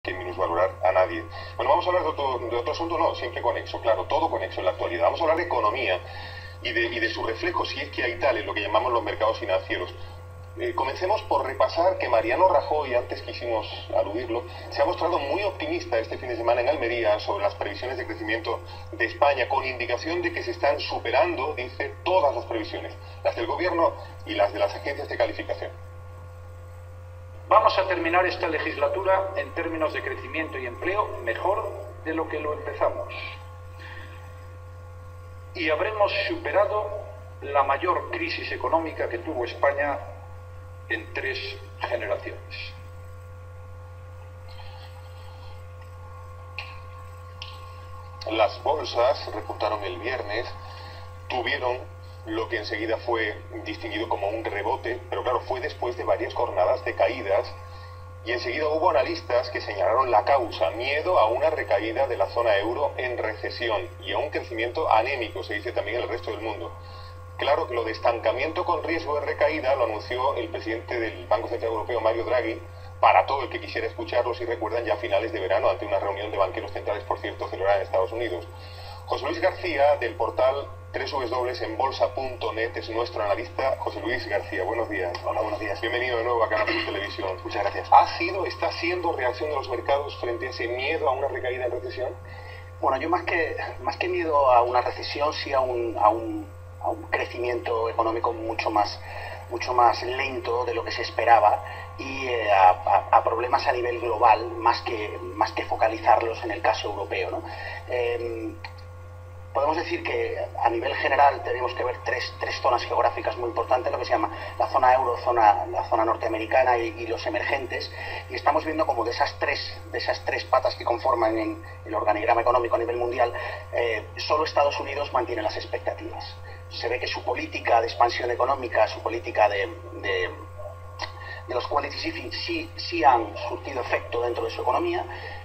que minusvalorar a nadie. Bueno, vamos a hablar de otro asunto, no, siempre conexo, claro, todo conexo en la actualidad. Vamos a hablar de economía y de su reflejo, si es que hay tal, en lo que llamamos los mercados financieros. Comencemos por repasar que Mariano Rajoy, antes quisimos aludirlo, se ha mostrado muy optimista este fin de semana en Almería sobre las previsiones de crecimiento de España, con indicación de que se están superando, dice, todas las previsiones, las del gobierno y las de las agencias de calificación. Vamos a terminar esta legislatura en términos de crecimiento y empleo mejor de lo que lo empezamos. Y habremos superado la mayor crisis económica que tuvo España en 3 generaciones. Las bolsas repuntaron el viernes, tuvieron lo que enseguida fue distinguido como un rebote, pero claro, fue después de varias jornadas de caídas y enseguida hubo analistas que señalaron la causa, miedo a una recaída de la zona euro en recesión y a un crecimiento anémico, se dice también en el resto del mundo. Claro que lo de estancamiento con riesgo de recaída lo anunció el presidente del Banco Central Europeo, Mario Draghi, para todo el que quisiera escucharlo, si recuerdan, ya a finales de verano, ante una reunión de banqueros centrales, por cierto, celebrada en Estados Unidos. José Luis García, del portal www.enbolsa.net, es nuestro analista. José Luis García, buenos días. Hola, buenos días. Bienvenido de nuevo a Canal Sur Televisión. Muchas gracias. ¿Está siendo reacción de los mercados frente a ese miedo a una recaída en recesión? Bueno, yo más que miedo a una recesión, sí a un crecimiento económico mucho más lento de lo que se esperaba y a problemas a nivel global más que focalizarlos en el caso europeo, ¿no? Podemos decir que a nivel general tenemos que ver tres zonas geográficas muy importantes, lo que se llama la zona euro, la zona norteamericana y los emergentes, y estamos viendo como de esas tres patas que conforman en el organigrama económico a nivel mundial, solo Estados Unidos mantiene las expectativas. Se ve que su política de expansión económica, su política de los quality easing sí han surtido efecto dentro de su economía.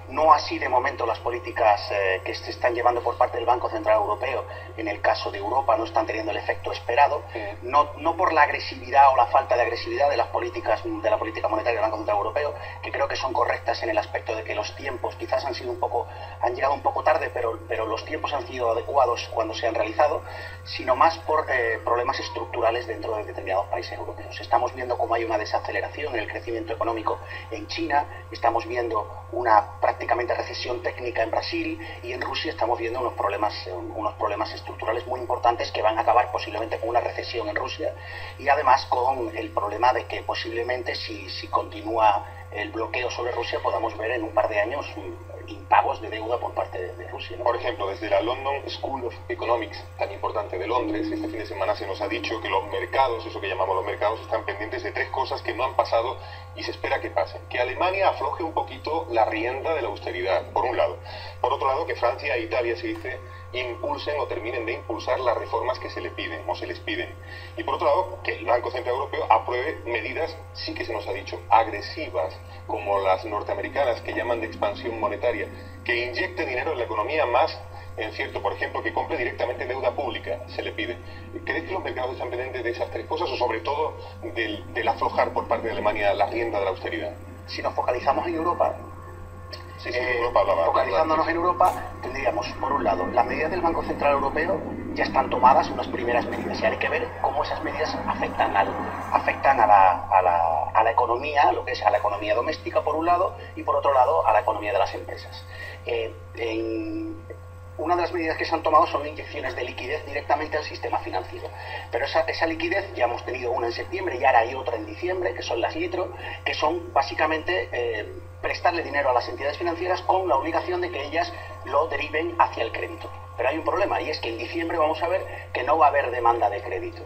No así de momento las políticas que se están llevando por parte del Banco Central Europeo. En el caso de Europa no están teniendo el efecto esperado, no por la agresividad o la falta de agresividad de las políticas de la política monetaria del Banco Central Europeo, que creo que son correctas en el aspecto de que los tiempos quizás han llegado un poco tarde, pero los tiempos han sido adecuados cuando se han realizado, sino más por problemas estructurales dentro de determinados países europeos. Estamos viendo cómo hay una desaceleración en el crecimiento económico en China, estamos viendo una prácticamente recesión técnica en Brasil, y en Rusia estamos viendo unos problemas estructurales muy importantes que van a acabar posiblemente con una recesión en Rusia, y además con el problema de que posiblemente si continúa el bloqueo sobre Rusia podamos ver en un par de años impagos de deuda por parte de Rusia, ¿no? Por ejemplo, desde la London School of Economics, tan importante de Londres, este fin de semana se nos ha dicho que los mercados, eso que llamamos los mercados, están pendientes de 3 cosas que no han pasado y se espera que pasen. Que Alemania afloje un poquito la rienda de la austeridad, por un lado. Por otro lado, que Francia e Italia, se dice, impulsen o terminen de impulsar las reformas que se les piden. Y por otro lado, que el Banco Central Europeo apruebe medidas, sí que se nos ha dicho, agresivas, como las norteamericanas, que llaman de expansión monetaria, que inyecte dinero en la economía más, en cierto, por ejemplo, que compre directamente deuda pública, se le pide. ¿Crees que los mercados están pendientes de esas 3 cosas o sobre todo del aflojar por parte de Alemania la rienda de la austeridad? Si nos focalizamos en Europa, focalizándonos en Europa, tendríamos, por un lado, las medidas del Banco Central Europeo ya están tomadas, unas primeras medidas, y hay que ver cómo esas medidas afectan a la economía, lo que es a la economía doméstica por un lado, y por otro lado a la economía de las empresas. Una de las medidas que se han tomado son inyecciones de liquidez directamente al sistema financiero. Pero esa liquidez ya hemos tenido una en septiembre y ahora hay otra en diciembre, que son las litro, que son básicamente prestarle dinero a las entidades financieras con la obligación de que ellas lo deriven hacia el crédito. Pero hay un problema, y es que en diciembre vamos a ver que no va a haber demanda de crédito.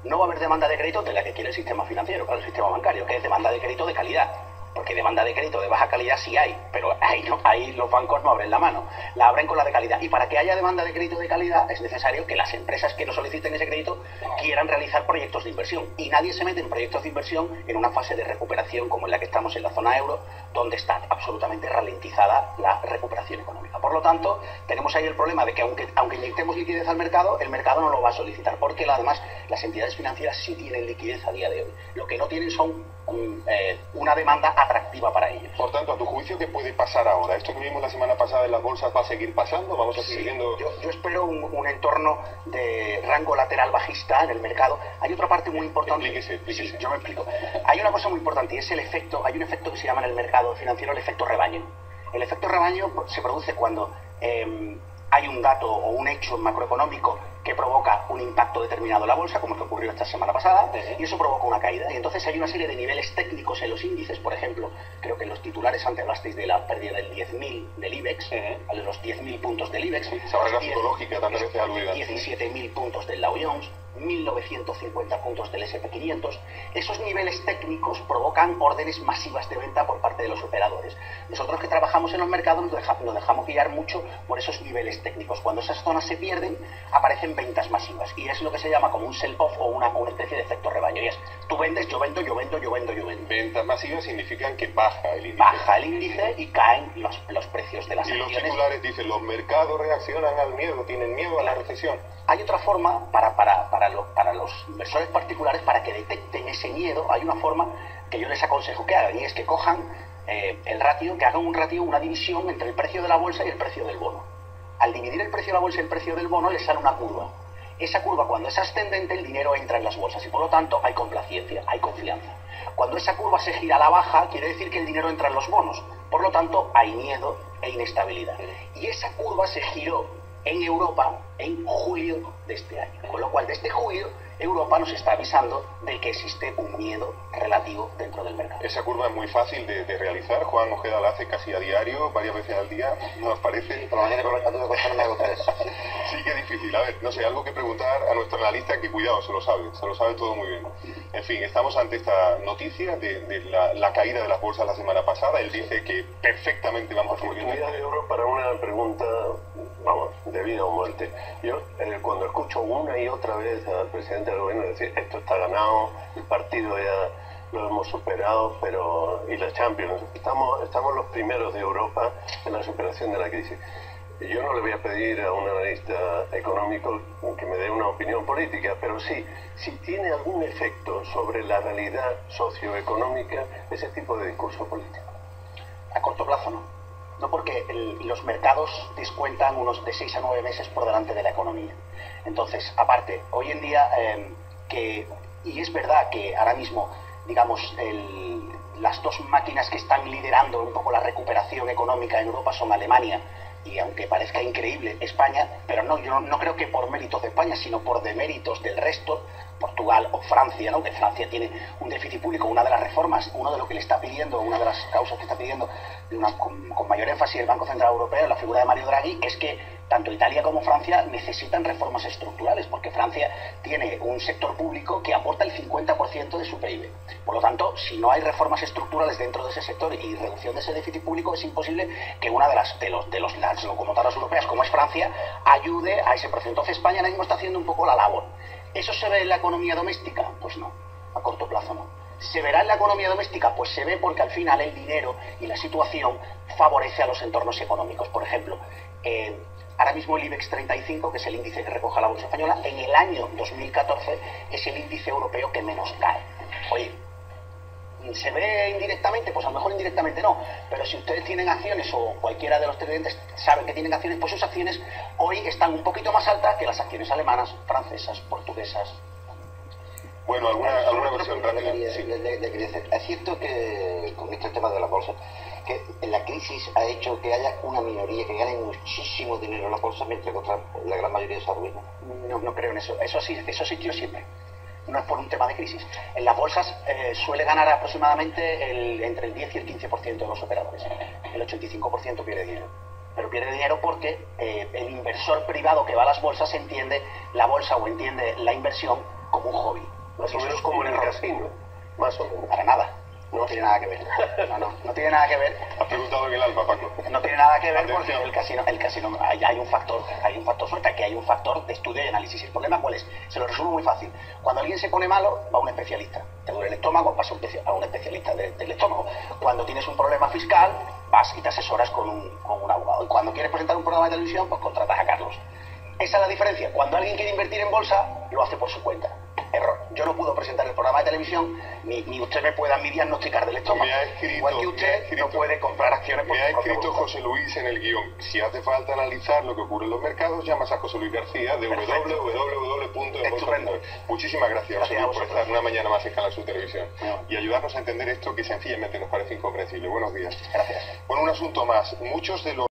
No va a haber demanda de crédito de la que quiere el sistema financiero, claro, el sistema bancario, que es demanda de crédito de calidad. Porque demanda de crédito de baja calidad sí hay, pero ahí los bancos no abren la mano, la abren con la de calidad. Y para que haya demanda de crédito de calidad es necesario que las empresas que nos soliciten ese crédito quieran realizar proyectos de inversión. Y nadie se mete en proyectos de inversión en una fase de recuperación como en la que estamos en la zona euro, donde está absolutamente ralentizada ralentizada la recuperación económica. Por lo tanto, tenemos ahí el problema de que aunque inyectemos liquidez al mercado, el mercado no lo va a solicitar, porque además las entidades financieras sí tienen liquidez a día de hoy. Lo que no tienen son una demanda atractiva para ellos. Por tanto, a tu juicio, ¿qué puede pasar ahora? ¿Esto que vimos la semana pasada en las bolsas va a seguir pasando? ¿Vamos a seguir viendo...? Yo espero un entorno de rango lateral bajista en el mercado. Hay otra parte muy importante. Explíquese. Sí, yo me explico. Hay una cosa muy importante y es el efecto, hay un efecto que se llama en el mercado financiero el efecto rebaño. El efecto rebaño se produce cuando hay un dato o un hecho macroeconómico que provoca un impacto determinado en la bolsa, como el que ocurrió esta semana pasada, y eso provoca una caída. Y entonces hay una serie de niveles técnicos en los índices, por ejemplo, creo que en los titulares antes hablasteis de la pérdida del 10.000 del IBEX, a los 10.000 puntos del IBEX, esa barrera psicológica tantas veces aludida. 17.000 puntos del Dow Jones, 1.950 puntos del S&P 500. Esos niveles técnicos provocan órdenes masivas de venta por parte de los operadores. Nosotros que trabajamos en los mercados nos dejamos guiar mucho por esos niveles técnicos. Cuando esas zonas se pierden, aparecen ventas masivas. Y es lo que se llama como un sell-off o una especie de efecto rebaño. Y es, tú vendes, yo vendo, yo vendo, yo vendo, yo vendo. Ventas masivas significan que baja el índice. Baja el índice y caen los precios de las acciones. Y los titulares dicen, los mercados reaccionan al miedo, tienen miedo a la recesión. Hay otra forma para los inversores particulares, para que detecten ese miedo, hay una forma que yo les aconsejo que hagan, y es que cojan el ratio, que hagan un ratio, una división entre el precio de la bolsa y el precio del bono. Al dividir el precio de la bolsa y el precio del bono les sale una curva. Esa curva, cuando es ascendente, el dinero entra en las bolsas y por lo tanto hay complacencia, hay confianza. Cuando esa curva se gira a la baja, quiere decir que el dinero entra en los bonos, por lo tanto hay miedo e inestabilidad. Y esa curva se giró en Europa en julio de este año, con lo cual desde julio Europa nos está avisando de que existe un miedo relativo dentro del mercado. Esa curva es muy fácil de realizar. Juan Ojeda la hace casi a diario, varias veces al día, ¿no os parece? Por la mañana por el mercado de costarme hago 3. Sí que es difícil. A ver, no sé, algo que preguntar a nuestro analista, que cuidado, se lo sabe todo muy bien. En fin, estamos ante esta noticia de la caída de las bolsas la semana pasada. Él dice que perfectamente vamos a seguir viendo. Oportunidad de oro para una pregunta, vamos, de vida o muerte. Yo, cuando escucho una y otra vez al presidente del gobierno decir, esto está ganado, el partido ya lo hemos superado, y la Champions, estamos los primeros de Europa en la superación de la crisis. Yo no le voy a pedir a un analista económico que me dé una opinión política, pero sí, si tiene algún efecto sobre la realidad socioeconómica ese tipo de discurso político. A corto plazo no. No, porque los mercados descuentan unos de 6 a 9 meses por delante de la economía. Entonces, aparte, hoy en día, y es verdad que ahora mismo, digamos, las dos máquinas que están liderando un poco la recuperación económica en Europa son Alemania y, aunque parezca increíble, España, pero no, yo no creo que por méritos de España, sino por deméritos del resto, Portugal o Francia, ¿no? Que Francia tiene un déficit público. Una de las reformas, uno de lo que le está pidiendo, una de las causas que está pidiendo con mayor énfasis el Banco Central Europeo, la figura de Mario Draghi, es que tanto Italia como Francia necesitan reformas estructurales, porque Francia tiene un sector público que aporta el 50% de su PIB. Por lo tanto, si no hay reformas estructurales dentro de ese sector y reducción de ese déficit público, es imposible que una de las locomotoras europeas, como es Francia, ayude a ese proceso. Entonces España ahora mismo está haciendo un poco la labor. ¿Eso se ve en la economía doméstica? Pues no, a corto plazo no. ¿Se verá en la economía doméstica? Pues se ve porque al final el dinero y la situación favorece a los entornos económicos. Por ejemplo, ahora mismo el IBEX 35, que es el índice que recoge la bolsa española, en el año 2014 es el índice europeo que menos cae. Oye, ¿se ve indirectamente? Pues a lo mejor indirectamente no, pero si ustedes tienen acciones o cualquiera de los televidentes saben que tienen acciones, pues sus acciones hoy están un poquito más altas que las acciones alemanas, francesas, portuguesas. Bueno, alguna versión rápida. Es cierto que con este tema de la bolsa, que la crisis ha hecho que haya una minoría que gane muchísimo dinero en la bolsa, mientras que la gran mayoría se arruina. No creo en eso. Eso sí yo siempre. No es por un tema de crisis. En las bolsas suele ganar aproximadamente entre el 10 y el 15% de los operadores. El 85% pierde dinero. Pero pierde dinero porque el inversor privado que va a las bolsas entiende la bolsa o entiende la inversión como un hobby. Más o menos como en el casino, más o menos. Para nada. No tiene nada que ver. No tiene nada que ver. Has preguntado en el alma, Paco. No tiene nada que ver porque el casino hay un factor suerte, que hay un factor de estudio y análisis. ¿El problema cuál es? Se lo resumo muy fácil. Cuando alguien se pone malo, va a un especialista. Te duele el estómago, vas a un especialista del estómago. Cuando tienes un problema fiscal, vas y te asesoras con un abogado. Y cuando quieres presentar un programa de televisión, pues contratas a Carlos. Esa es la diferencia. Cuando alguien quiere invertir en bolsa, lo hace por su cuenta. Error. Yo no puedo presentar el programa de televisión, ni usted me puede a mí diagnosticar del estómago. Igual que usted no puede comprar acciones por me ha su propia escrito voluntad. José Luis en el guión. Si hace falta analizar lo que ocurre en los mercados, llamas a José Luis García de www.enbolsa.es. Muchísimas gracias, José Luis, por estar una mañana más en Canal Sur Televisión y ayudarnos a entender esto que sencillamente nos parece incomprensible. Buenos días. Gracias. Bueno, un asunto más. Muchos de los